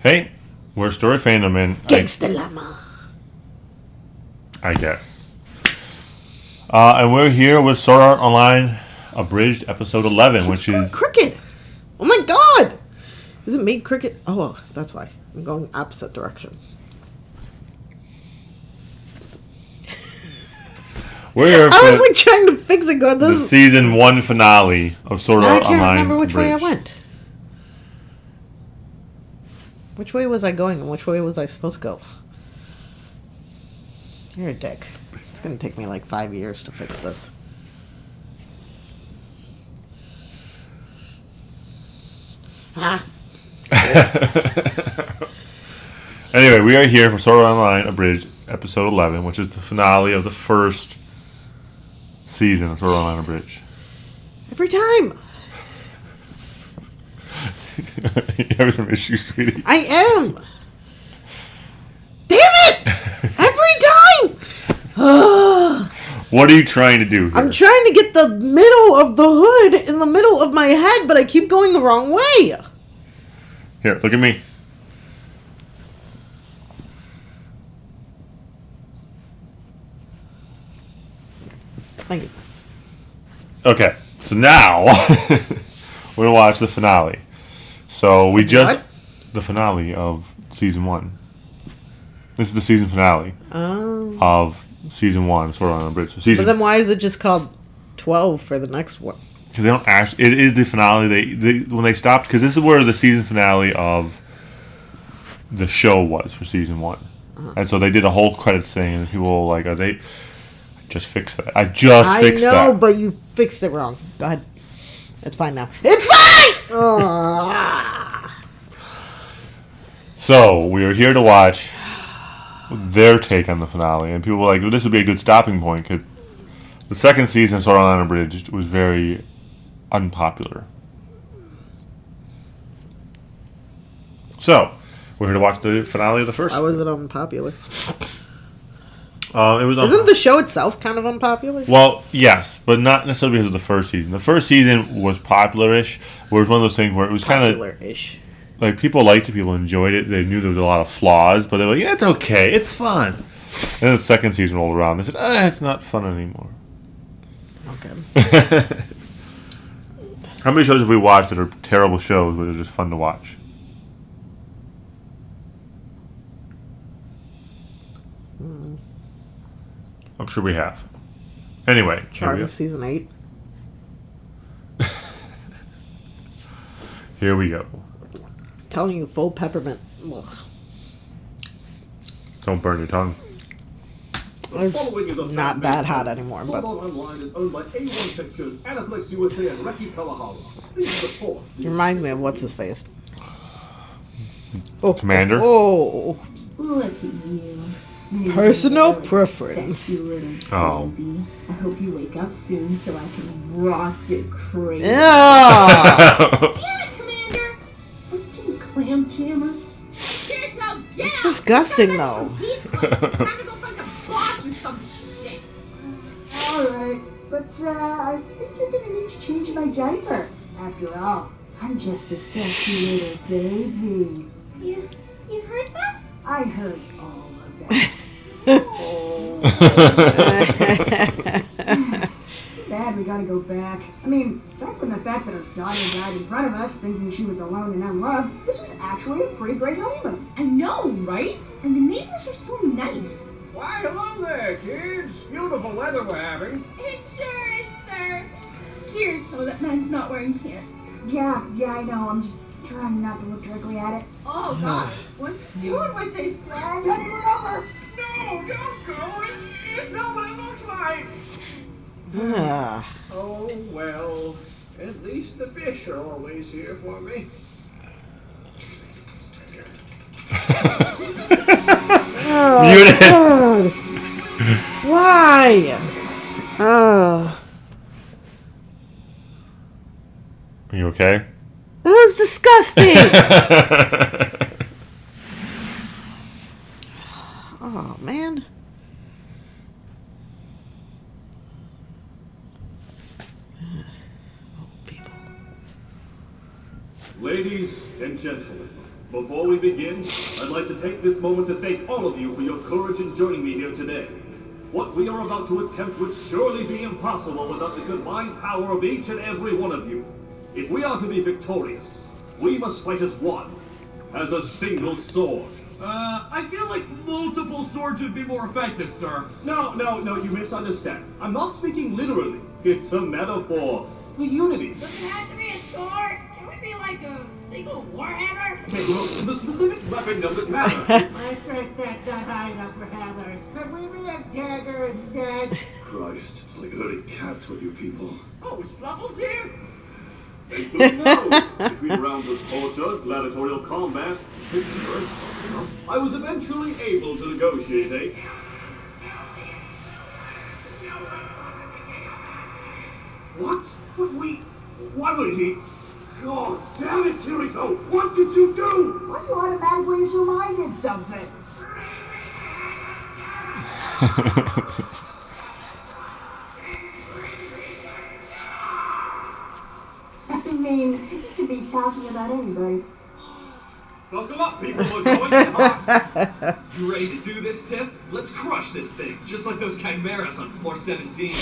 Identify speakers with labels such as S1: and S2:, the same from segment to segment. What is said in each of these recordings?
S1: Hey, we're StoryFNDM and
S2: Gangsta Llama.
S1: I guess. And we're here with Sword Art Online Abridged episode 11, which is
S2: cricket. Oh my god! Is it made cricket? Oh, that's why. I'm going opposite direction.
S1: we're here
S2: I was like trying to fix it. Going,
S1: the
S2: this
S1: season 1 finale of Sword Art
S2: I can't
S1: Online.
S2: remember which way I
S1: Abridged.
S2: went. Which way was I going and which way was I supposed to go? You're a dick. It's going to take me like 5 years to fix this. Ah.
S1: Anyway, we are here for Sword Art Online Abridged episode 11, which is the finale of the first season of Sword Art Online Abridged.
S2: Every time.
S1: You having some issues, sweetie?
S2: I am. Damn it! Every time!
S1: What are you trying to do here?
S2: I'm trying to get the middle of the hood in the middle of my head, but I keep going the wrong way.
S1: Here, look at me.
S2: Thank you.
S1: Okay, so now we're gonna watch the finale. So we just
S2: What?
S1: the finale of season 1. This is the season finale
S2: Oh.
S1: of season 1. Sword Art Online Abridged. So
S2: But
S1: season
S2: then why is it just called 12 for the next one?
S1: because they don't actually. It is the finale. They when they stopped because this is where the season finale of the show was for season 1, and so they did a whole credits thing, and people were like, "Are they?" Just fix that. I fixed that.
S2: I know, but you fixed it wrong. Go ahead. It's fine now. It's fine! Ah.
S1: So we are here to watch their take on the finale, and people were like, well, "This would be a good stopping point," because the second season of Sword Art Online Abridged was very unpopular. So we're here to watch the finale of the first.
S2: Why was it unpopular?
S1: It was.
S2: Isn't the show itself kind of unpopular?
S1: Well, yes, but not necessarily because of the first season. The first season was popular-ish, where it was one of those things where it was kind of
S2: Popular-ish.
S1: like people liked it, people enjoyed it. They knew there was a lot of flaws, but they were like, "Yeah, it's okay, it's fun." And then the second season rolled around. They said, "It's not fun anymore."
S2: Okay.
S1: How many shows have we watched that are terrible shows, but they're just fun to watch? I'm sure we have. Anyway, here we
S2: Charm
S1: go.
S2: season 8.
S1: Here we go.
S2: Telling you, full peppermint. Ugh.
S1: Don't burn your tongue.
S2: It's not that hot anymore,
S3: Sword
S2: but
S3: Art Online is owned by A1 Pictures, Aniplex USA, and Reki Kawahara. Please support
S2: it reminds me of what's his face. Oh,
S1: Commander?
S2: Oh,
S4: Look at you. Snoozing
S2: Personal
S4: away like a
S2: preference.
S4: Sexy little
S1: Oh.
S4: baby. I hope you wake up soon so I can rock your cradle.
S2: yeah.
S4: Damn it, Commander! Freaking clam jammer. Kids out, yeah!
S2: It's disgusting, though.
S4: It's time to go fight the boss or some shit.
S5: Alright, but I think you're gonna need to change my diaper. After all, I'm just a sexy little baby.
S4: You heard that?
S5: I heard all of that. It's too bad we gotta go back. I mean, aside from the fact that our daughter died in front of us thinking she was alone and unloved, this was actually a pretty great honeymoon.
S4: I know, right? And the neighbors are so nice.
S3: Why, hello there, kids. Beautiful weather we're having.
S4: It sure is, sir. Here, tell that man's not wearing pants.
S5: Yeah, I know. I'm just trying not to look directly at it.
S4: Oh, God. What's he doing with this?
S5: And honeymoon over!
S3: No, don't go. It's not what it looks like.
S2: Ah.
S3: Oh, well. At least the fish are always here for me.
S2: God. Why? Oh,
S1: Are you okay?
S2: that was disgusting. Oh man.
S3: Ladies and gentlemen, Before we begin, I'd like to take this moment to thank all of you for your courage in joining me here today. What we are about to attempt would surely be impossible without the combined power of each and every one of you. If we are to be victorious, we must fight as one, as a single sword.
S6: I feel like multiple swords would be more effective, sir.
S3: No, you misunderstand. I'm not speaking literally. It's a metaphor for unity.
S7: Does it have to be a sword? Can we be like a single warhammer?
S3: Okay, well, the specific weapon doesn't matter.
S5: My strength stat's not high enough for hammers. Could we be a dagger instead?
S3: Christ, it's like herding cats with you people.
S7: Oh, is Flubbles here?
S3: Thankfully, no. Between rounds of torture, gladiatorial combat, and sure, I was eventually able to negotiate a... What? Why would he? God damn it, Kirito! What did you do?
S5: Why do you automatically assume I did something? I mean, you could be talking about anybody.
S3: Buckle up, people, we're going in hot.
S6: You ready to do this, Tiff? Let's crush this thing, just like those chimeras on floor 17.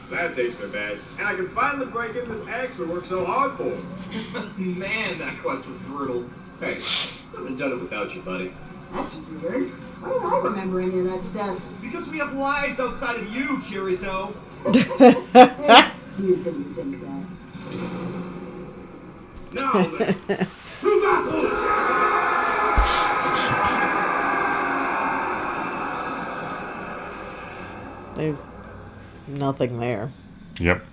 S3: That takes me bad. And I can finally break in this axe we worked so hard for.
S6: Man, that quest was brutal.
S3: Hey, I haven't done it without you, buddy.
S5: That's weird. Why don't I remember any of that stuff?
S6: Because we have lives outside of you, Kirito.
S5: It's cute that you think that.
S3: Now then, to battle!
S2: There's nothing there.
S1: Yep.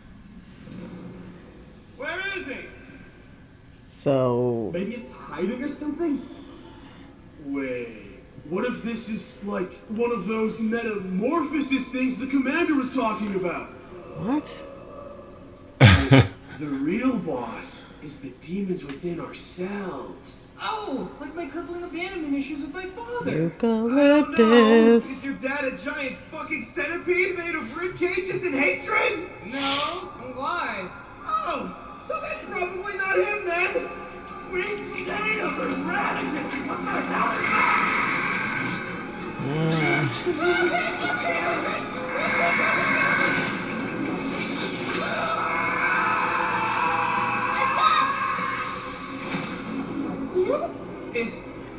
S6: Where is he?
S2: So
S6: Maybe it's hiding or something? Wait, what if this is like one of those metamorphosis things the commander was talking about?
S2: what?
S6: The real boss is the demons within ourselves. Oh, like my crippling abandonment issues with my father.
S2: Eucalyptus.
S6: Is your dad a giant fucking centipede made of rib cages and hatred? No. Why? Oh, so that's probably not him then. Sweet shade of Erraticus. What the hell is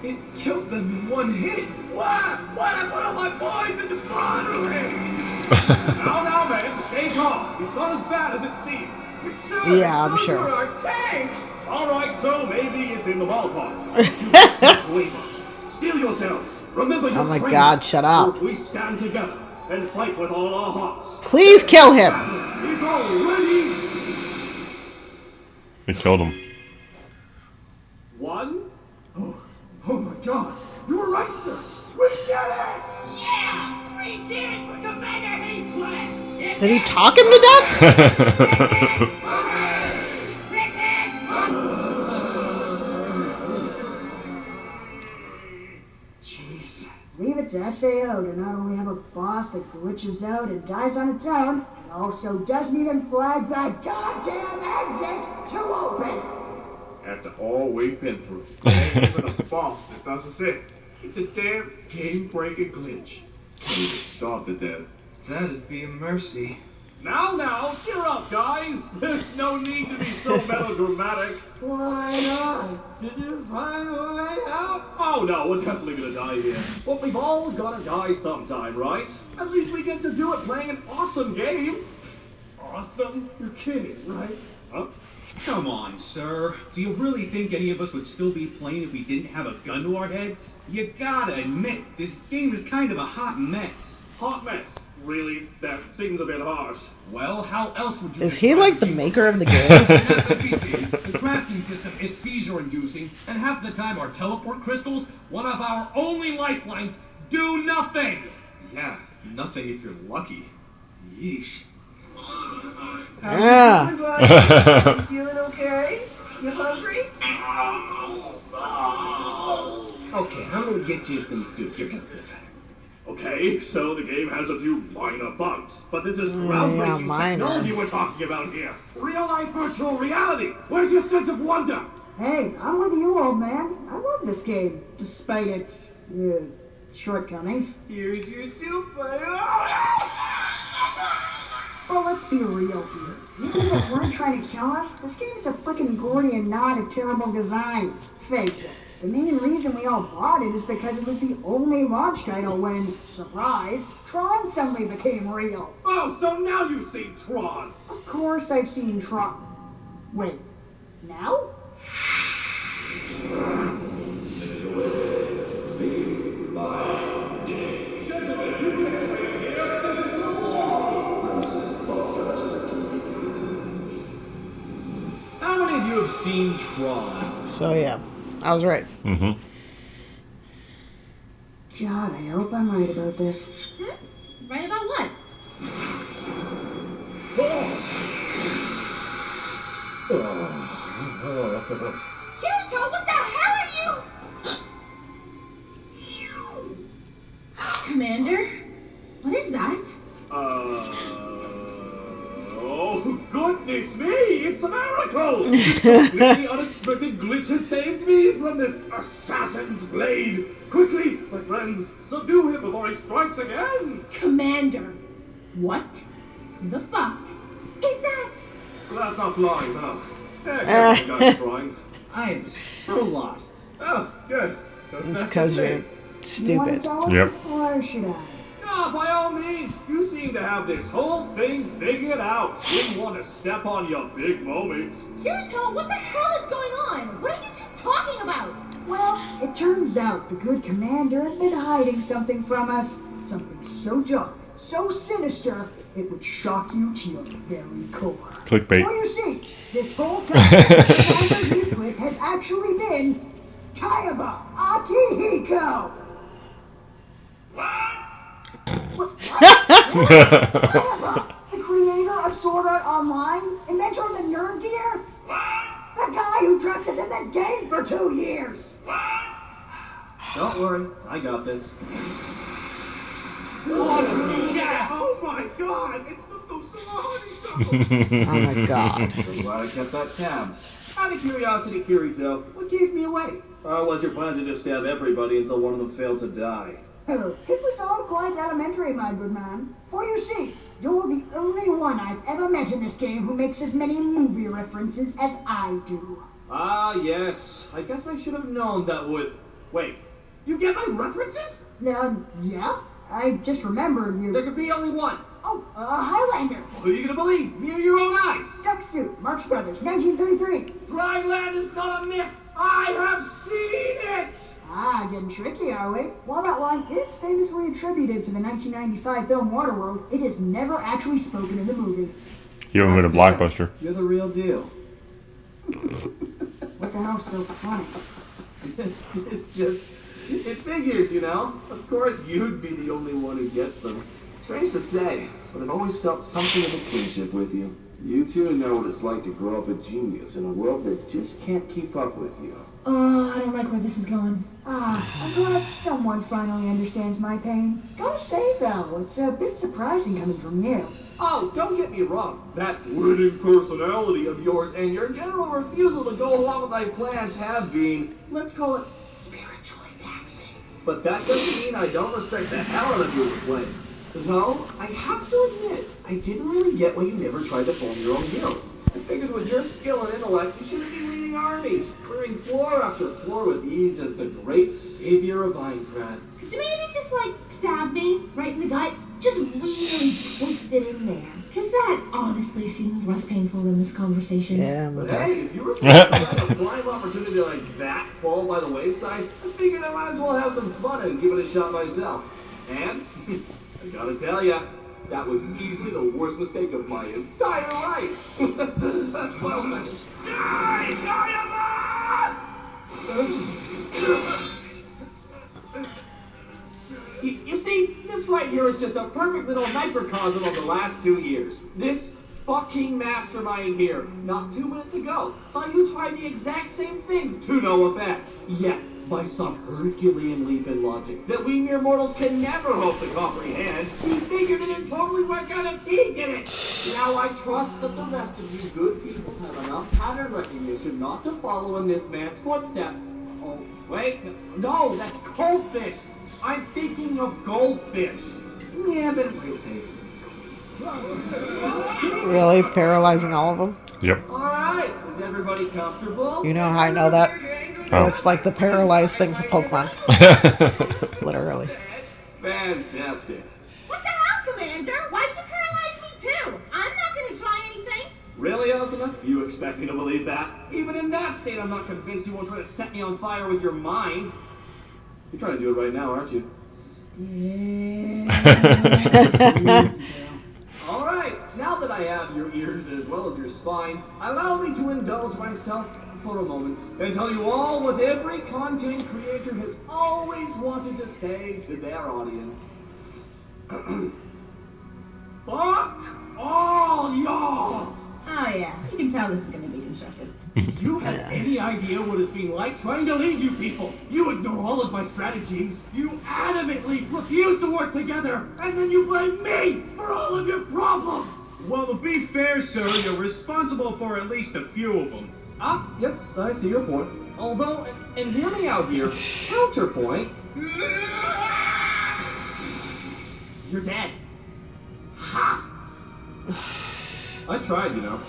S6: It killed them in one hit. What? I put all my points into monitoring.
S3: Now, man, stay calm. It's not as bad as it seems.
S6: Sir,
S2: Yeah, I'm
S6: those
S2: sure.
S6: were our tanks.
S3: All right, so maybe it's in the ballpark. But you must not waver. Steel yourselves. Remember your
S2: Oh my
S3: training.
S2: God, shut up.
S3: Or if we stand together and fight with all our hearts.
S2: Please kill him.
S3: He's already
S1: They killed him.
S3: one.
S6: Oh my God! You were right, sir. We did it!
S7: Yeah! 3 cheers for Commander Heathcliff!
S2: Did he talk him to death?
S6: Jeez.
S5: Leave it to SAO to not only have a boss that glitches out and dies on its own, but also doesn't even flag that goddamn exit to open!
S3: After all we've been through, there ain't even a boss that does us in. It's a damn game-breaking glitch. Can't even stop the dead.
S6: That'd be a mercy.
S3: Now, cheer up, guys. There's no need to be so melodramatic.
S6: Why not? Did you find a way out?
S3: Oh no, we're definitely gonna die here. But we've all gotta die sometime, right? At least we get to do it playing an awesome game. Awesome? You're kidding, right? Huh?
S8: Come on, sir. Do you really think any of us would still be playing if we didn't have a gun to our heads? You gotta admit, this game is kind of a hot mess.
S3: Hot mess. Really? That seems a bit harsh.
S6: Well, how else would you
S2: Is he
S6: describe
S2: like the
S6: game?
S2: maker of the game?
S6: NPCs, the crafting system is seizure-inducing, and half the time our teleport crystals, one of our only lifelines, do nothing!
S8: Yeah, nothing if you're lucky. Yeesh.
S2: Yeah.
S5: You feeling okay? You hungry?
S6: Okay, I'm gonna get you some soup. You're gonna feel better.
S3: Okay, so the game has a few minor bugs, but this is groundbreaking
S2: minor.
S3: technology we're talking about here. Real-life virtual reality. Where's your sense of wonder?
S5: Hey, I'm with you, old man. I love love this game, despite its shortcomings.
S6: Here's your soup, buddy.
S5: Well, let's be real here. Even if it weren't trying to kill us, this game is a freaking Gordian knot of terrible design. Face it, the main reason we all bought it is because it was the only launch title when, surprise, Tron suddenly became real.
S3: Oh, so now you've seen Tron!
S5: Of course I've seen Tron. Wait, now?
S6: How many of you have seen Tron?
S2: So yeah, I was right.
S1: Mm-hmm.
S5: God, I hope I'm right about this.
S4: Right about what?
S7: Kirito, what the hell are you?
S4: Commander? What is that?
S3: Oh, goodness me! It's a miracle! The unexpected glitch has saved me from this assassin's blade! Quickly, my friends, subdue him before he strikes again!
S4: Commander. What the fuck is that?
S3: Well, that's not flying, huh? I got trying.
S6: I am so lost.
S3: Oh, good. So
S2: It's
S3: not
S2: because
S3: just me.
S2: you're
S5: You want to
S2: stupid.
S5: tell him?
S1: Yep.
S5: Or should I?
S3: No, by all means. You seem to have this whole thing figured out. Didn't want to step on your big moment.
S4: Kirito, what the hell is going on? What are you two talking about?
S5: Well, it turns out the good commander has been hiding something from us. Something so dark, so sinister, it would shock you to your very core.
S1: Clickbait.
S5: Well, you see, this whole time, the commander you with has actually been Kayaba Akihiko. What? Kayaba, the creator of Sword Art Online, inventor of the Nerve Gear? The guy who trapped us in this game for 2 years.
S6: Don't worry, I got this.
S3: Oh my god! It's Methuselah Honeysuckle!
S2: Oh my god.
S6: So glad I kept that tabbed. Out of curiosity, Kirito, what gave me away? Or was your plan to just stab everybody until one of them failed to die?
S5: Oh, it was all quite elementary, my good man. For you see, you're the only one I've ever met in this game who makes as many movie references as I do.
S6: Ah, yes. I guess I should have known that would... Wait, you get my references?
S5: Yeah? I just remembered you.
S6: There could be only one.
S5: Oh, Highlander.
S6: Who are you gonna believe? Me or your own eyes?
S5: Duck Suit, Marx Brothers, 1933.
S6: Dragland is not a myth. I have seen it!
S5: Ah, getting tricky, are we? While that line is famously attributed to the 1995 film Waterworld, it is never actually spoken in the movie.
S1: You haven't been a blockbuster.
S6: You're the real deal.
S5: What the hell's so funny?
S6: It's just... It figures, you know? Of course you'd be the only one who gets them. Strange to say, but I've always felt something of a kinship with you. You two know what it's like to grow up a genius in a world that just can't keep up with you.
S4: Oh, I don't like where this is going.
S5: I'm glad someone finally understands my pain. Gotta say, though, it's a bit surprising coming from you.
S6: Oh, don't get me wrong. That winning personality of yours and your general refusal to go along with my plans have been, let's call it, spiritually taxing. But that doesn't mean I don't respect the hell out of you as a player. Though, I have to admit, I didn't really get why you never tried to form your own guild. I figured with your skill and intellect, you shouldn't be leading armies, clearing floor after floor with ease as the great savior of Aincraid.
S4: Could you maybe just, like, stab me right in the gut? Just really twist it in there. Because that honestly seems less painful than this conversation.
S2: Yeah, I'm
S6: But
S2: with her.
S6: hey, if you were let a prime opportunity like that fall by the wayside, I figured I might as well have some fun and give it a shot myself. And, I gotta tell ya, that was easily the worst mistake of my entire life. 12 seconds. You see, this right here is just a perfect little microcosm of the last 2 years. This fucking mastermind here, not 2 minutes ago, saw you try the exact same thing to no effect. Yet, by some Herculean leap in logic that we mere mortals can never hope to comprehend, he figured it'd totally work out if he did it. Now I trust that the rest of you good people have enough pattern recognition not to follow in this man's footsteps. Oh, Wait, no, that's goldfish. I'm thinking of goldfish. Yeah, better play it safe.
S2: Really paralyzing all of them?
S1: Yep.
S6: All right, is everybody comfortable?
S2: You know how I know that?
S1: Oh.
S2: It's like the paralyzed thing for Pokemon. Literally.
S6: Fantastic.
S4: What the hell, Commander? Why'd you paralyze me too? I'm not gonna try anything.
S3: Really, Asuna?
S6: You expect me to believe that? Even in that state, I'm not convinced you won't try to set me on fire with your mind.
S3: You're trying to do it right now, aren't you?
S6: All right, now that I have your ears as well as your spines, allow me to indulge myself for a moment and tell you all what every content creator has always wanted to say to their audience. Fuck all y'all!
S4: Oh yeah, you can tell this is gonna be constructive.
S6: You have any idea what it's been like trying to lead you people? You ignore all of my strategies. You adamantly refuse to work together, and then you blame me for all of your problems.
S8: Well, to be fair, sir, you're responsible for at least a few of them.
S6: Ah, yes, I see your point. Although, and hear me out here, counterpoint. You're dead. Ha! I tried, you know.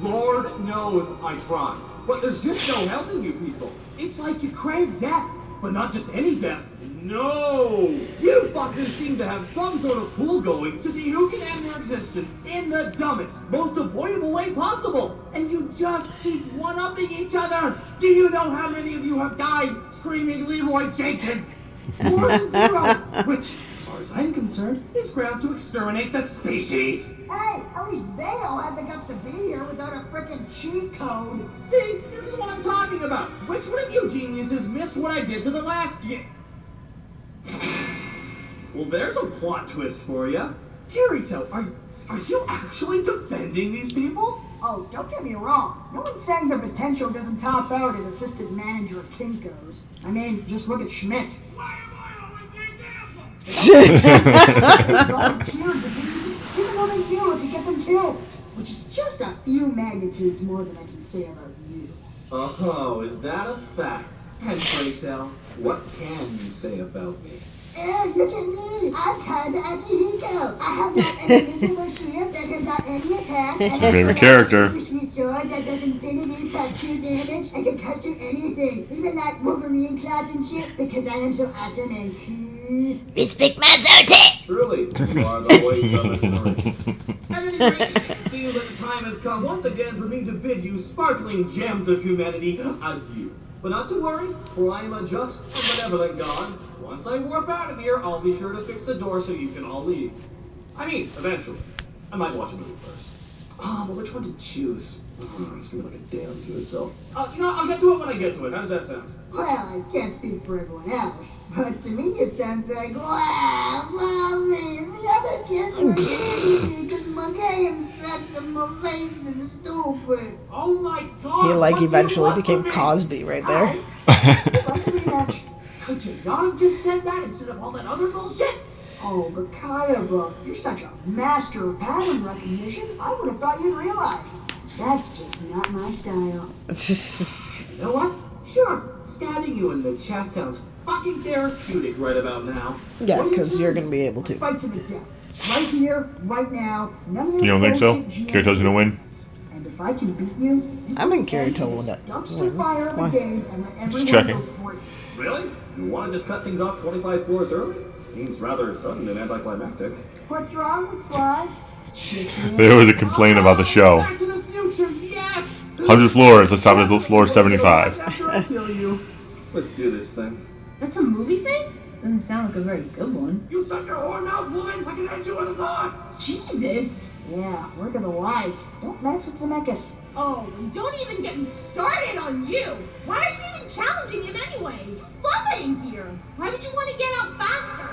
S6: Lord knows I tried. But there's just no helping you people. It's like you crave death, but not just any death. No! You fuckers seem to have some sort of pool going to see who can end their existence in the dumbest, most avoidable way possible. And you just keep one-upping each other. Do you know how many of you have died screaming Leroy Jenkins? More than 0, which, as far as I'm concerned, is grounds to exterminate the species.
S5: Hey, at least they all had the guts to be here without a frickin' cheat code.
S6: See, this is what I'm talking about. Which one of you geniuses missed what I did to the last game? Well, there's a plot twist for you. Kirito, are you actually defending these people?
S5: Oh, don't get me wrong. No one's saying their potential doesn't top out at assistant manager at Kinko's. I mean, just look at Schmidt.
S6: Why am I always the example?
S5: They volunteered to be, even though they knew it could get them killed. Which is just a few magnitudes more than I can say about you.
S6: Oh, is that a fact? And pray tell, what can you say about me?
S5: Look at me! I'm kinda Akihiko! I have not an invincible shield that can block any attack, and I
S1: Favorite
S5: have
S1: character.
S5: a super sweet sword that does infinity plus 2 damage and can cut through anything, even like Wolverine claws and shit, because I am so awesome and cool.
S7: Respect my authority!
S3: Truly, you are the voice of authority.
S6: At any rate, it seems that the time has come once again for me to bid you sparkling gems of humanity adieu. But not to worry, for I am a just and benevolent God. Once I warp out of here, I'll be sure to fix the door so you can all leave. I mean, eventually. I might watch a movie first. Oh, but which one to choose? Oh, it's gonna be like a damn to itself. You know, I'll get to it when I get to it. How does that sound?
S5: Well, I can't speak for everyone else, but to me it sounds like, wow, mommy, the other kids were hating me because my game sucks and my face is stupid.
S6: Oh my God!
S2: He like
S6: what do you
S2: eventually
S6: want
S2: became
S6: from me?
S2: Cosby right there.
S5: I'd like a rematch.
S6: Could you not have just said that instead of all that other bullshit?
S5: Oh, but Kayaba, you're such a master of pattern recognition. I would have thought you'd realized. That's just not my style.
S6: You know what? Sure, stabbing you in the chest sounds fucking therapeutic right about now.
S2: Yeah,
S6: What are your
S2: because you're
S6: terms?
S2: gonna be able to.
S5: Fight to the death. Right here, right now. None of your
S1: You don't think so?
S5: bullshit
S1: Kirito's gonna win?
S5: And if I can beat you,
S2: I think
S5: can end
S2: Kirito will
S5: this
S2: win.
S5: dumpster fire of a
S2: Why?
S5: game and let everyone
S1: checking.
S5: go free.
S3: Really? You want to just cut things off 25 floors early? Seems rather sudden and anticlimactic.
S5: What's wrong with Fly? Chicken.
S1: There was a complaint about the show.
S6: Back to the future, yes!
S1: 100 floors. Let's stop at floor 75.
S6: After I kill you.
S3: Let's do this thing.
S4: That's a movie thing? Doesn't sound like a very good one.
S6: You suck your whore mouth, woman! I can end you with a thought!
S4: Jesus!
S5: Yeah, word to the wise. Don't mess with Zemeckis.
S4: Oh, and don't even get me started on you! Why are you even challenging him anyway? Flooding here! Why would you want to get out faster?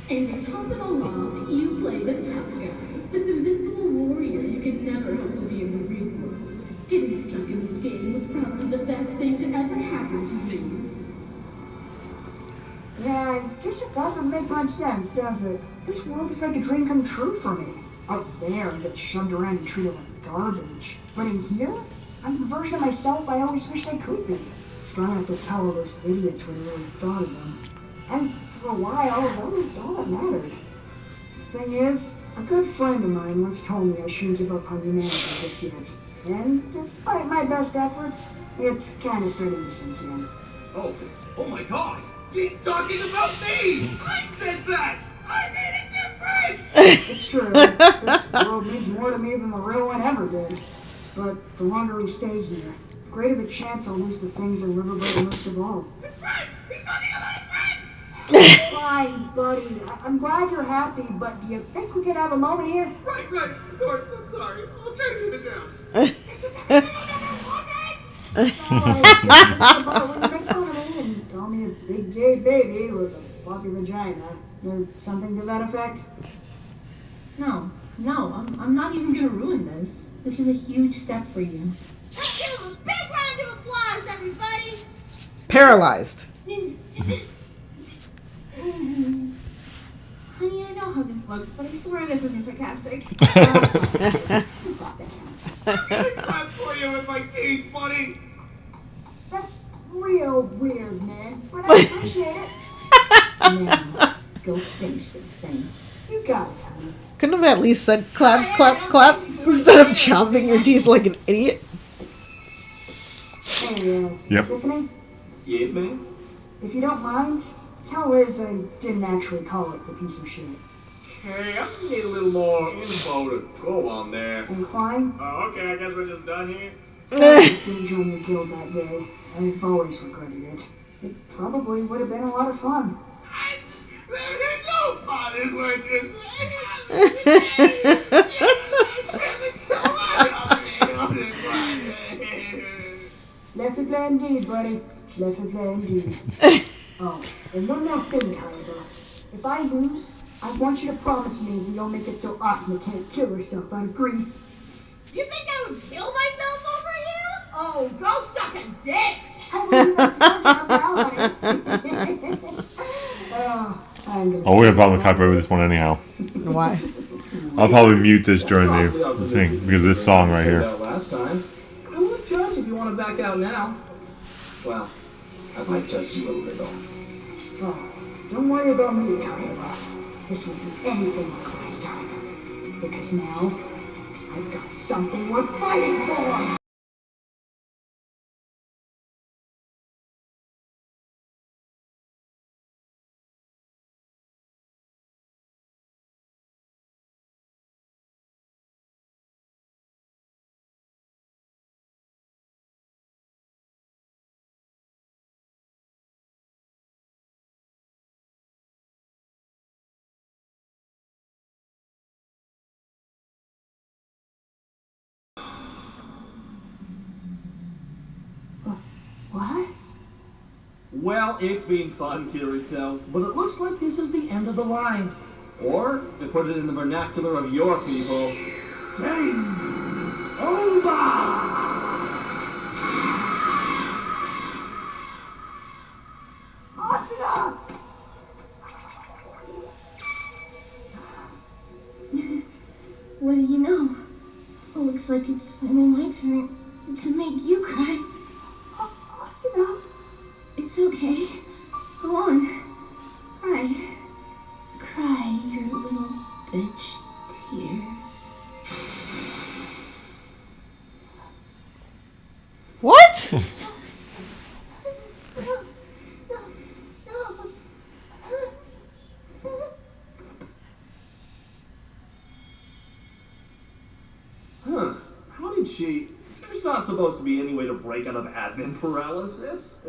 S9: And to top it all off, you play the tough guy. This invincible warrior you can never hope to be in the real world. Getting stuck in this game was probably the best thing to ever happen to you.
S5: Yeah, I guess it doesn't make much sense, does it? This world is like a dream come true for me. Out there, I get shoved around and treated like garbage. But in here, I'm the version of myself I always wished I could be. Strong enough to tell all those idiots what I really thought of them. And for a while, that was all that mattered. The thing is, a good friend of mine once told me I shouldn't give up on humanity just yet. And despite my best efforts, it's kind of starting to sink in.
S6: Oh my god! She's talking about me! I said that! I made a difference!
S5: It's true. This world means more to me than the real one ever did. But the longer we stay here, the greater the chance I'll lose the things I live about most of all.
S6: His friends! He's talking about his friends!
S5: Fine, buddy. I'm glad you're happy, but do you think we could have a moment here?
S6: Right, of course, I'm sorry. I'll try to keep it down. Is this everything I've ever wanted?
S5: Sorry, this is about when you make fun of me and call me a big gay baby with a floppy vagina. Or something to that effect?
S4: No, I'm not even gonna ruin this. This is a huge step for you.
S7: Let's give him a big round of applause, everybody!
S2: Paralyzed.
S4: Honey, I know how this looks, but I swear this isn't sarcastic.
S5: That's the thought that counts.
S6: I'm gonna clap for you with my teeth, buddy!
S5: That's real weird, man. But I appreciate it.
S4: Now, go finish this thing.
S5: You got it, honey.
S2: Couldn't have at least said clap, clap, clap instead of chomping your teeth like an idiot?
S5: Hey,
S1: Yep.
S5: Tiffany,
S6: Yeah, man?
S5: if you don't mind, tell Liz I didn't actually call it the piece of shit.
S6: Okay, I'm gonna need a little more info to go on there.
S5: And Klein,
S6: Oh, okay, I guess we're just done here.
S5: sorry I didn't join your guild that day. I've always regretted it. It probably would have been a lot of fun.
S6: There's no part is worth it.
S5: Leffy play indeed, buddy. Leffy play indeed. Oh, and one more thing, however. If I lose, I want you to promise me that you'll make it so Asma can't kill herself out of grief.
S7: You think I would kill myself over you? Oh, go suck a dick!
S5: I believe that's your job now, honey.
S1: Oh, we're gonna probably copyright with this one anyhow.
S2: Why?
S1: I'll probably mute this during the thing because of this song right here.
S6: Last time. I won't judge if you want to back out now. Well, I might judge you a little.
S5: Oh, don't worry about me, Kayaba. This won't be anything like last time. Because now, I've got something worth fighting for! What?
S3: Well, it's been fun, Kirito, but it looks like this is the end of the line. Or, to put it in the vernacular of your people, game over!
S5: Asuna!
S4: What do you know? It looks like it's finally my turn to make you cry.
S5: Asuna!
S4: It's okay. Go on. Cry. Cry your little bitch tears.
S2: What?
S3: Huh. How did she... There's not supposed to be any way to break out of admin paralysis.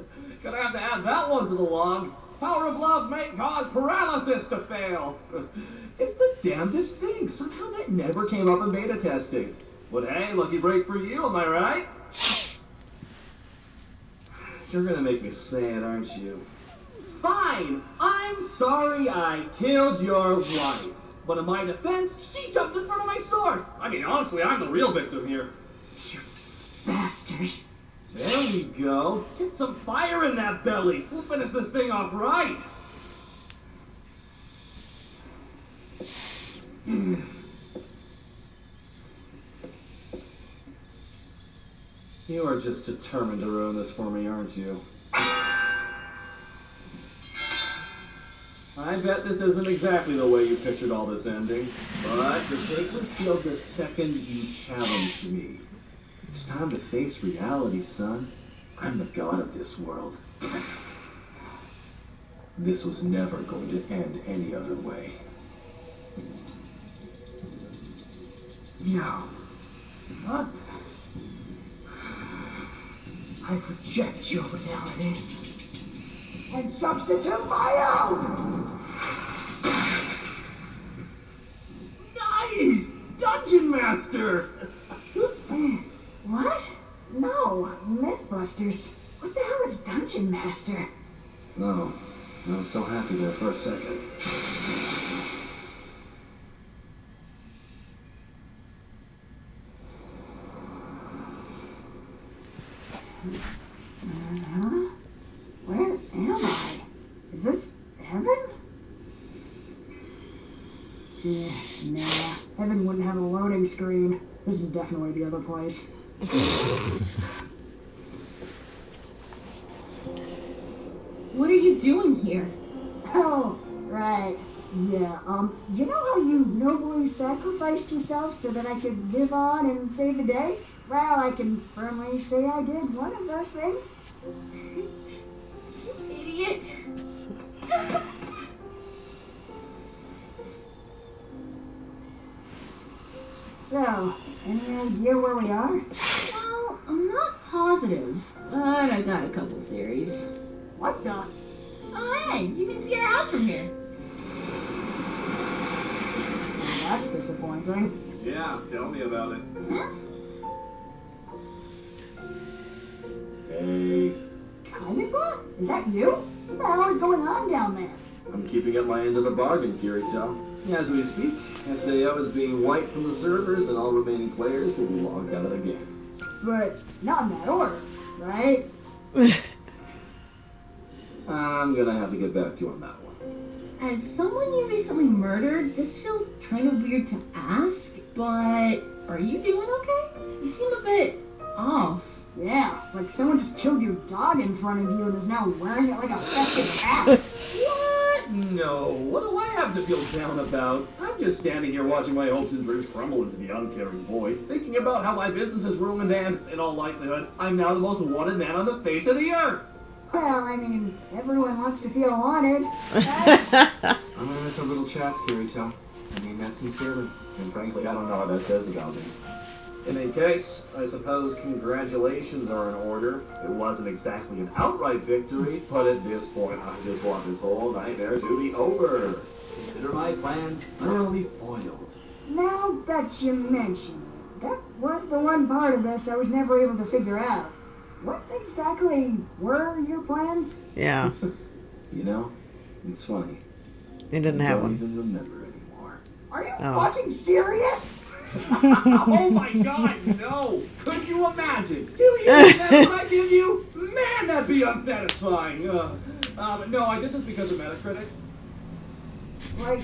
S3: Gonna have to add that one to the log. Power of love may cause paralysis to fail. It's the damnedest thing. Somehow that never came up in beta testing. But hey, lucky break for you, am I right? You're gonna make me sad, aren't you? Fine! I'm sorry I killed your wife. But in my defense, she jumped in front of my sword. I mean, honestly, I'm the real victim here.
S5: Bastard.
S3: There we go. Get some fire in that belly. We'll finish this thing off right. You are just determined to ruin this for me, aren't you? I bet this isn't exactly the way you pictured all this ending, but the fate was sealed the second you challenged me. It's time to face reality, son. I'm the god of this world. This was never going to end any other way.
S6: No. What? I project your reality and substitute my own!
S3: Nice! Dungeon Master!
S5: What? No, Mythbusters. What the hell is Dungeon Master?
S3: No, I was so happy there for a second.
S5: Where am I? Is this heaven? Nah. Heaven wouldn't have a loading screen. This is definitely the other place.
S4: What are you doing here?
S5: Oh, right. Yeah, you know how you nobly sacrificed yourself so that I could live on and save the day? Well, I can firmly say I did one of those things.
S4: You idiot.
S5: So, any idea where we are?
S4: Well, I'm not positive, but I got a couple theories.
S5: What the?
S4: Oh, hey, you can see our house from here.
S5: That's disappointing.
S3: Yeah, tell me about it.
S4: Huh?
S3: Hey,
S5: Kaiba? Is that you? What the hell is going on down there?
S3: I'm keeping up my end of the bargain, Kirito. As we speak, SAO is being wiped from the servers and all remaining players will be logged out of the game.
S5: But not in that order, right?
S3: I'm gonna have to get back to you on that one.
S4: As someone you recently murdered, this feels kind of weird to ask, but are you doing okay? You seem a bit off.
S5: Yeah, like someone just killed your dog in front of you and is now wearing it like a festive hat.
S3: What? No, what do I have to feel down about? I'm just standing here watching my hopes and dreams crumble into the uncaring void, thinking about how my business is ruined and, in all likelihood, I'm now the most wanted man on the face of the earth.
S5: Well, I mean, everyone wants to feel wanted.
S3: I'm gonna miss our little chats, Kirito. I mean that sincerely, and frankly, I don't know what that says about me. In any case, I suppose congratulations are in order. It wasn't exactly an outright victory, but at this point, I just want this whole nightmare to be over. Consider my plans thoroughly foiled.
S5: Now that you mention it, that was the one part of this I was never able to figure out. What exactly were your plans?
S2: Yeah,
S3: You know, it's funny.
S2: they didn't
S3: I
S2: have
S3: don't
S2: one.
S3: even remember anymore.
S5: Are you
S2: Oh.
S5: fucking serious?
S3: Oh my god, no! Could you imagine? 2 years that's what I give you? Man, that'd be unsatisfying. No, I did this because of Metacritic.
S5: Like,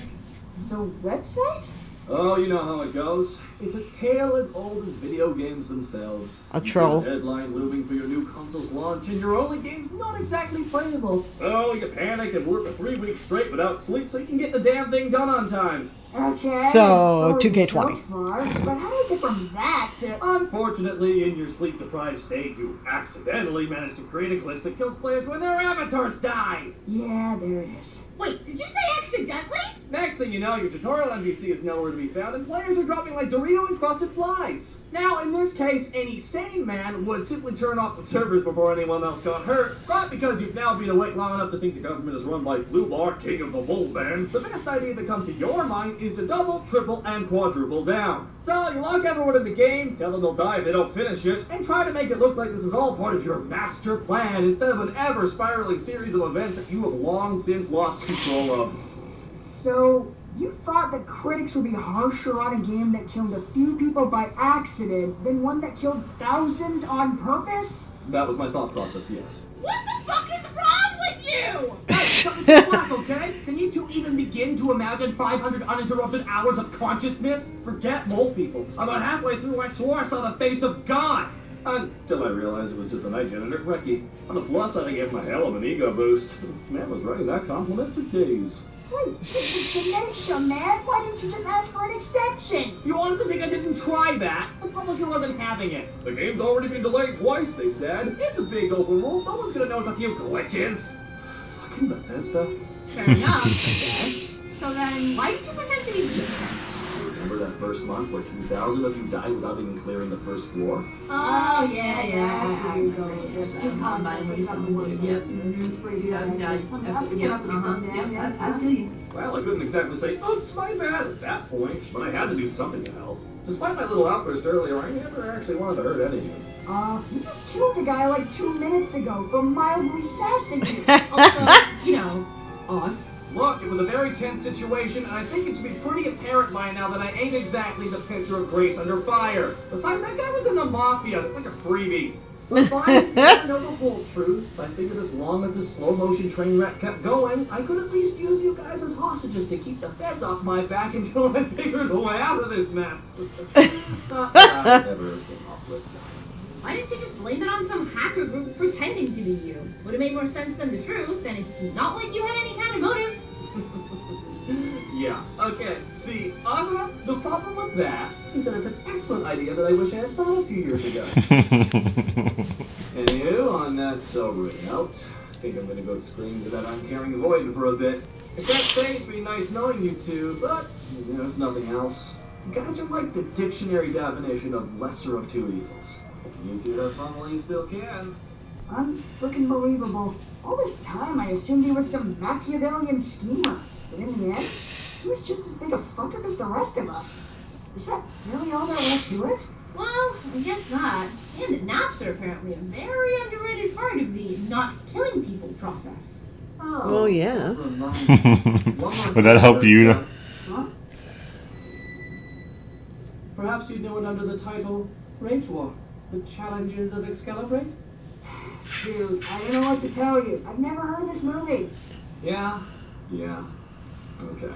S5: the website?
S3: Oh, you know how it goes. It's a tale as old as video games themselves.
S2: A troll.
S3: You've got a deadline looming for your new console's launch, and your only game's not exactly playable. So you panic and work for 3 weeks straight without sleep so you can get the damn thing done on time.
S5: Okay.
S2: So,
S5: well,
S2: 2K20.
S5: So far, but how do we get from that to...
S3: Unfortunately, in your sleep-deprived state, you accidentally manage to create a glitch that kills players when their avatars die.
S5: Yeah, there it is.
S7: Wait, did you say accidentally?
S3: Next thing you know, your tutorial NPC is nowhere to be found, and players are dropping like Dorito-encrusted flies. Now, in this case, any sane man would simply turn off the servers before anyone else got hurt, but because you've now been awake long enough to think the government is run by Flubar, king of the bull band, the best idea that comes to your mind is to double, triple, and quadruple down. So, you lock everyone in the game, tell them they'll die if they don't finish it, and try to make it look like this is all part of your master plan instead of an ever-spiraling series of events that you have long since lost control of.
S5: So, you thought the critics would be harsher on a game that killed a few people by accident than one that killed thousands on purpose?
S3: That was my thought process, yes.
S7: What the fuck is wrong with you?
S3: Hey, cut me some slack, okay? Can you two even begin to imagine 500 uninterrupted hours of consciousness? Forget mole people. About halfway through, I swore I saw the face of God. Until I realized it was just a night janitor, Reki. On the plus side, I gave him a hell of an ego boost. Man was writing that compliment for days.
S5: Wait, this is Dementia, man. Why didn't you just ask for an extension?
S3: You honestly think I didn't try that? The publisher wasn't having it. The game's already been delayed twice, they said. It's a big open world. No one's gonna notice a few glitches. Fucking Bethesda.
S4: Fair enough, I guess. So then, why did you pretend to be weak?
S3: Remember that first month where 2,000 of you died without even clearing the first floor?
S4: Oh, yeah.
S5: I see where you're going with this.
S4: You combine what you said with yours. Yep.
S5: It's pretty good.
S4: Yeah.
S5: I'm picking up what you're putting down, yeah.
S4: I feel you.
S3: Well, I couldn't exactly say, oops, my bad at that point, but I had to do something to help. Despite my little outburst earlier, I never actually wanted to hurt any of you.
S5: You just killed a guy like 2 minutes ago for mildly sassing you.
S4: Also, you know, us.
S3: Look, it was a very tense situation, and I think it should be pretty apparent by now that I ain't exactly the picture of grace under fire. Besides, that guy was in the Mafia. That's like a freebie. But fine, if you don't know the whole truth, I figured as long as this slow-motion train wreck kept going, I could at least use you guys as hostages to keep the feds off my back until I figured the way out of this mess. Not that I ever came up with.
S4: Why didn't you just blame it on some hacker group pretending to be you? Would have made more sense than the truth, and it's not like you had any kind of motive.
S3: Yeah, okay. See, Asuna, the problem with that is that it's an excellent idea that I wish I had thought of 2 years ago. Anywho, on that sobering note, I think I'm gonna go scream to that uncaring void for a bit. I can't say it's been nice knowing you two, but, you know, if nothing else, you guys are like the dictionary definition of lesser of two evils. You two have fun while you still can.
S5: Unfreaking believable. All this time, I assumed he was some Machiavellian schemer. But in the end, he was just as big a fuck-up as the rest of us. Is that really all there was to it?
S4: Well, I guess not. And the naps are apparently a very underrated part of the not killing people process.
S2: Oh, yeah.
S1: Would that help you?
S3: Huh? Perhaps you know it under the title Rage War, The Challenges of Excalibrate?
S5: Dude, I don't know what to tell you. I've never heard of this movie.
S3: Yeah. Okay.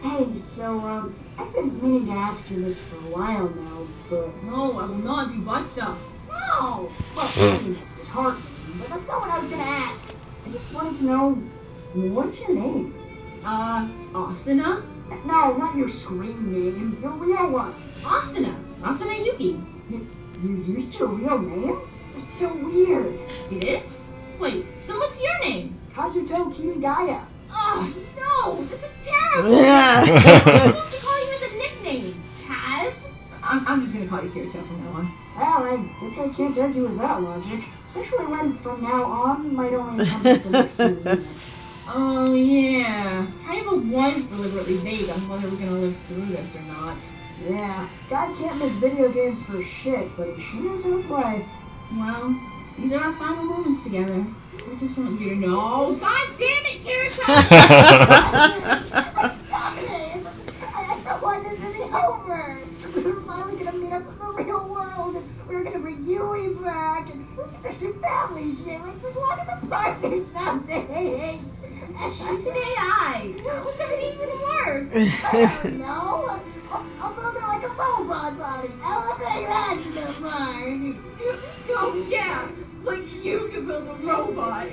S5: Hey, so, I've been meaning to ask you this for a while now, but...
S4: No, I will not do butt stuff.
S5: No! Well, I mean, it's disheartening, but that's not what I was gonna ask. I just wanted to know, what's your name?
S4: Asuna?
S5: No, not your screen name. Your real one.
S4: Asuna Yuki.
S5: You used your real name? That's so weird.
S4: It is? Wait, then what's your name?
S5: Kazuto Kirigaya.
S4: Oh, no! That's a terrible name! I'm supposed to call you as a nickname. Kaz? I'm just gonna call you Kirito from now on.
S5: Well, I guess I can't argue with that logic. Especially when from now on might only encompass the next few minutes.
S4: Oh, yeah. Kaiba was deliberately vague on whether we're gonna live through this or not.
S5: Yeah, God can't make video games for shit, but he sure knows how to play.
S4: Well, these are our final moments together. I just want you to know. God damn it, Kirito!
S5: Stop it! I don't want this to be over! We were finally gonna meet up in the real world, and we were gonna bring Yui back, and we were gonna do some family shit, like we wanted to park or something!
S4: She's an AI! Would that even work?
S5: I don't know! I'll build it like a robot body! I'll take that to the park!
S4: Oh, yeah! Like you can build a robot!
S5: I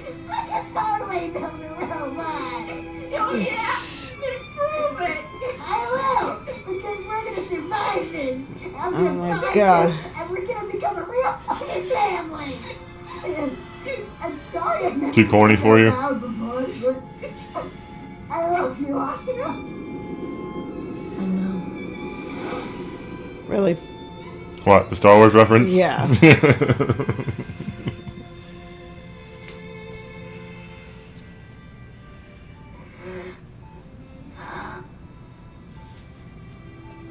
S5: can totally build a robot!
S4: Oh, yeah! Then prove it!
S5: I will! Because we're gonna survive this! I'm gonna
S2: Oh my
S5: fight
S2: God.
S5: it, and we're gonna become a real fucking family! I'm sorry I've never
S1: Too corny for you?
S5: been out before, but I love you, Asuna!
S4: I know.
S2: Really?
S1: What, the Star Wars reference?
S2: Yeah.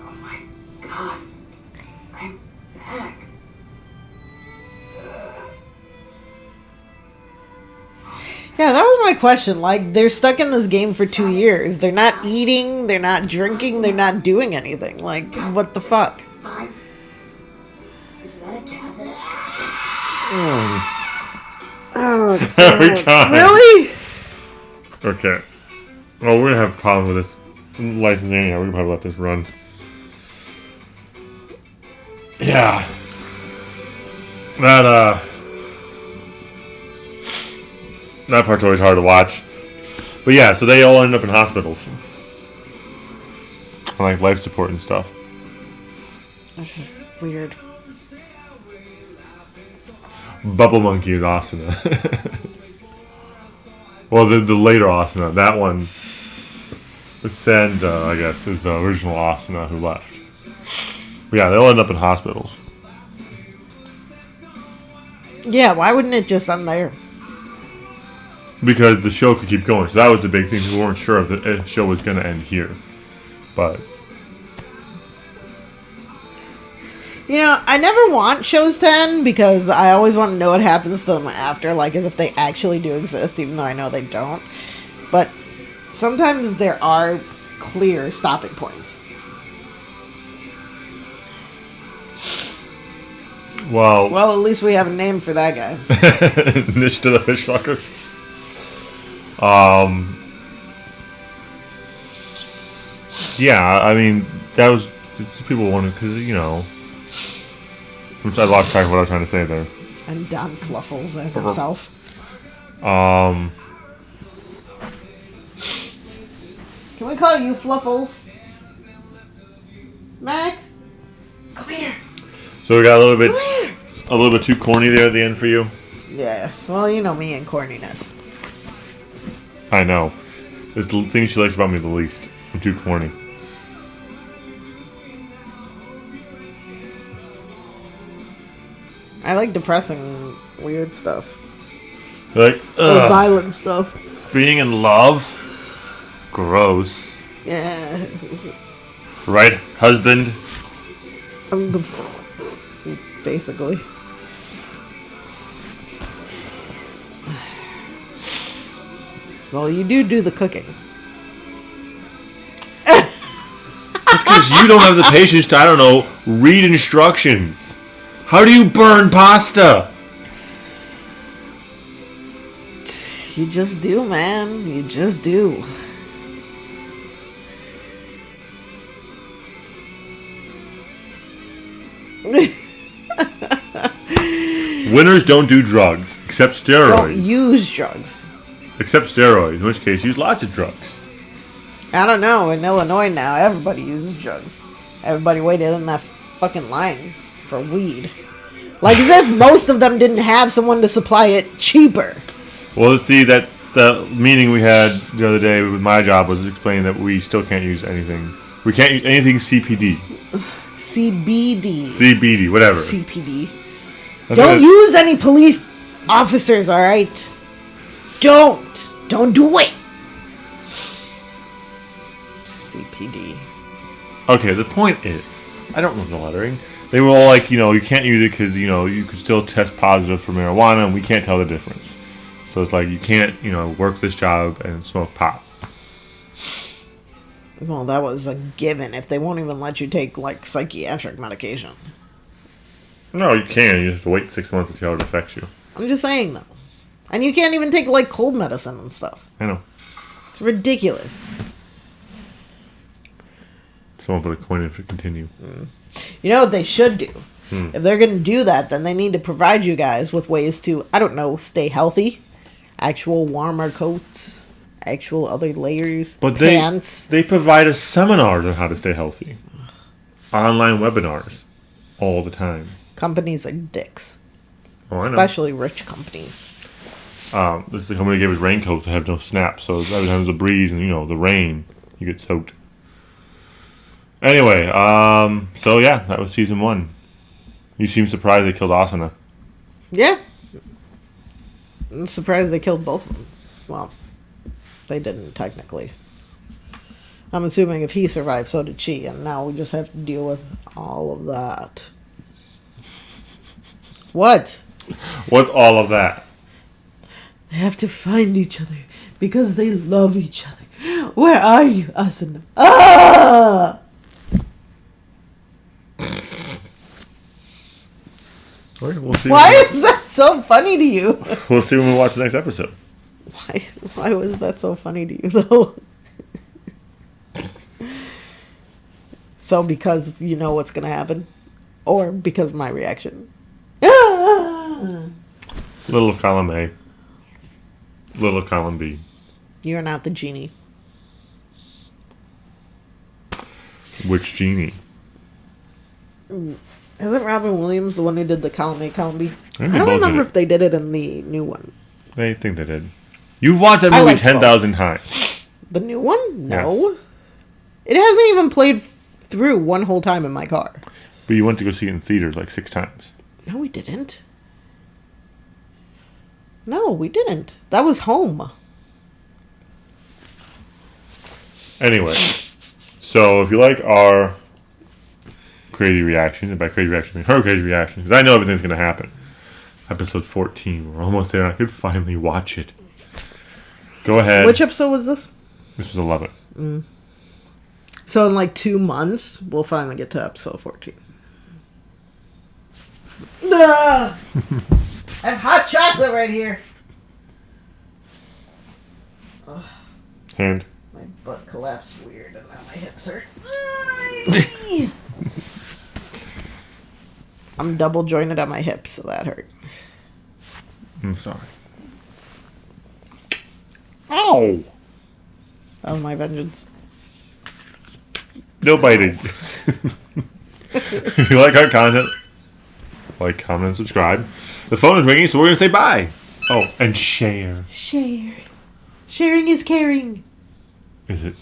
S5: Oh my God. I'm back.
S2: Yeah, that was my question. Like, they're stuck in this game for 2 years. They're not eating, they're not drinking, they're not doing anything. Like, what the fuck?
S5: Fight. Is that a catheter?
S2: Oh,
S1: Every
S2: God.
S1: time.
S2: Really?
S1: Okay. Well, we're gonna have a problem with this licensing anyhow. We can probably let this run. Yeah. That part's always hard to watch. But yeah, so they all end up in hospitals. On, like, life support and stuff.
S2: That's just weird.
S1: Bubble Monkey is Asuna. Well, the later Asuna. That one, Senda, I guess, is the original Asuna who left. But yeah, they'll end up in hospitals.
S2: Yeah, why wouldn't it just end there?
S1: Because the show could keep going. So that was the big thing. People weren't sure if the show was going to end here. But...
S2: You know, I never want shows to end because I always want to know what happens to them after, like as if they actually do exist, even though I know they don't. But sometimes there are clear stopping points.
S1: Well,
S2: at least we have a name for that guy.
S1: Niche to the fish fucker. Yeah, I mean, that was people wanted because I lost track of what I was trying to say there.
S2: And Don Fluffles as himself. Can we call you Fluffles? Max? Come here.
S1: So we got a little bit too corny there at the end for you.
S2: Yeah, well, you know me and corniness.
S1: I know. It's the thing she likes about me the least. I'm too corny.
S2: I like depressing, weird stuff.
S1: Like,
S2: Or violent stuff.
S1: Being in love? Gross.
S2: Yeah.
S1: Right, husband?
S2: Basically. Well, you do the cooking.
S1: It's because you don't have the patience to, I don't know, read instructions. How do you burn pasta?
S2: You just do, man. You just do.
S1: Winners don't do drugs, except steroids.
S2: Don't use drugs.
S1: Except steroids, in which case use lots of drugs.
S2: I don't know. In Illinois now, everybody uses drugs. Everybody waited in that fucking line for weed. Like as if most of them didn't have someone to supply it cheaper.
S1: Well, see, that the meeting we had the other day with my job was explaining that we still can't use anything. We can't use anything CPD. CBD, whatever.
S2: CPD. Don't use any police officers, alright? Don't do it. CPD.
S1: Okay, the point is, I don't know the lettering. They were all like, you can't use it because, you could still test positive for marijuana and we can't tell the difference. So it's like, you can't, work this job and smoke pot.
S2: Well, that was a given if they won't even let you take, like, psychiatric medication.
S1: No, you can. You have to wait 6 months to see how it affects you.
S2: I'm just saying, though. And you can't even take, like, cold medicine and stuff.
S1: I know.
S2: It's ridiculous.
S1: Someone put a coin in to continue.
S2: You know what they should do? If they're going to do that, then they need to provide you guys with ways to, I don't know, stay healthy. Actual warmer coats. Actual other layers.
S1: But
S2: pants.
S1: They provide us seminars on how to stay healthy. Online webinars. All the time.
S2: Companies are dicks.
S1: Oh, I know.
S2: Especially rich companies.
S1: This is the company that gave us raincoats that have no snaps. So every time there's a breeze and, the rain, you get soaked. Anyway, so yeah, that was season 1. You seem surprised they killed Asuna.
S2: Yeah. I'm surprised they killed both of them. Well, they didn't technically. I'm assuming if he survived, so did she, and now we just have to deal with all of that. What?
S1: What's all of that?
S2: They have to find each other because they love each other. Where are you, Asuna? Ah!
S1: We'll see.
S2: Why is that so funny to you?
S1: We'll see when we watch the next episode.
S2: Why was that so funny to you, though? So because you know what's going to happen? Or because of my reaction?
S1: Little column A. Little column B.
S2: You're not the genie.
S1: Which genie?
S2: Isn't Robin Williams the one who did the column A, column B?
S1: I
S2: I don't remember if they did it in the new one.
S1: I think they did. You've watched that
S2: I
S1: movie
S2: like
S1: 10,000 times.
S2: The new one? No. It hasn't even played through one whole time in my car.
S1: But you went to go see it in theaters like 6 times.
S2: No, we didn't. No, we didn't. That was home.
S1: Anyway, so if you like our crazy reaction, and by crazy reaction I mean her crazy reaction, because I know everything's going to happen. Episode 14, we're almost there. I could finally watch it. Go ahead.
S2: Which episode was this?
S1: This was 11.
S2: So in like 2 months, we'll finally get to episode 14. I have hot chocolate right here.
S1: Hand.
S2: My butt collapsed weird and now my hips hurt. I'm double jointed on my hips, so that hurt.
S1: I'm sorry. Ow!
S2: That was my vengeance.
S1: No biting. If you like our content, like, comment, and subscribe. The phone is ringing, so we're going to say bye. Oh, and share.
S2: Share. Sharing is caring.
S1: Is it?